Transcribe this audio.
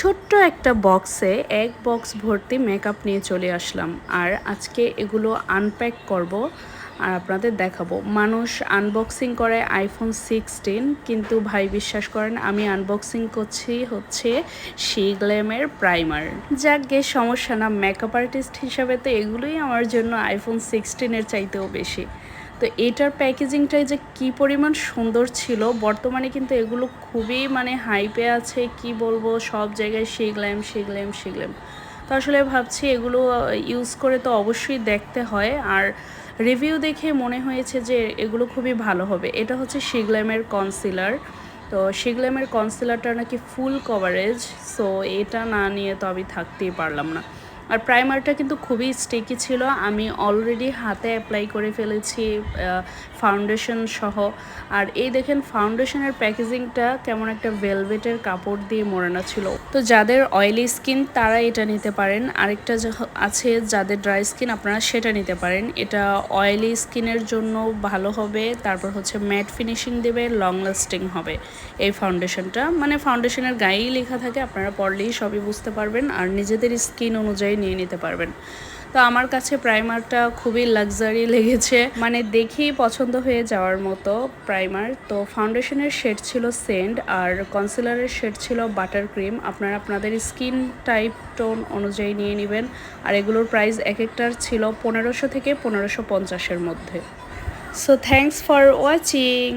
ছোট্ট একটা বক্সে এক বক্স ভর্তি মেকআপ নিয়ে চলে আসলাম। আর আজকে এগুলো আনপ্যাক করব আর আপনাদের দেখাবো। মানুষ আনবক্সিং করে আইফোন 16, কিন্তু ভাই বিশ্বাস করেন আমি আনবক্সিং করছি হচ্ছে শিগ্লেমের প্রাইমার। যাক গে, সমস্যা না, মেকআপ আর্টিস্ট হিসাবে তো এগুলোই আমার জন্য আইফোন 16-এর চাইতেও বেশি। তো এটার প্যাকেজিংটাই যে কি পরিমাণ সুন্দর ছিল, বর্তমানে কিন্তু এগুলো খুবই হাইপে আছে, কি বলবো, সব জায়গায় শিগ্লেম। তো আসলে ভাবছি এগুলো ইউজ করে তো অবশ্যই দেখতে হয়, আর রিভিউ দেখে মনে হয়েছে যে এগুলো খুবই ভালো হবে। এটা হচ্ছে শিগ্লেমের কনসিলার। তো শিগ্লেমের কনসিলারটা নাকি ফুল কভারেজ, সো এটা না নিয়ে তো আমি থাকতেই পারলাম না। আর প্রাইমারটা কিন্তু খুবই স্টিকি ছিল, আমি অলরেডি হাতে অ্যাপ্লাই করে ফেলেছি ফাউন্ডেশন সহ। আর এই দেখেন ফাউন্ডেশনের প্যাকেজিংটা কেমন একটা ভেলভেটের কাপড় দিয়ে মোড়ানো ছিল। তো যাদের অয়েলি স্কিন তারা এটা নিতে পারেন, আরেকটা আছে যাদের ড্রাই স্কিন আপনারা সেটা নিতে পারেন। এটা অয়েলি স্কিনের জন্য ভালো হবে, তারপর হচ্ছে ম্যাট ফিনিশিং দেবে, লং লাস্টিং হবে। এই ফাউন্ডেশনটা ফাউন্ডেশনের গায়েই লেখা থাকে, আপনারা পড়লেই সবই বুঝতে পারবেন আর নিজেদের স্কিন অনুযায়ী নিয়ে নিতে পারবেন। তো আমার কাছে প্রাইমারটা খুবই লাক্সারি লেগেছে, দেখেই পছন্দ হয়ে যাওয়ার মতো প্রাইমার। তো ফাউন্ডেশনের শেড ছিল সেন্ড আর কনসিলারের শেড ছিল বাটার ক্রিম। আপনারা আপনাদের স্কিন টাইপ টোন অনুযায়ী নিয়ে নেবেন। আর এগুলোর প্রাইস এক একটার ছিল 1500 থেকে 1550-এর মধ্যে। So thanks for watching.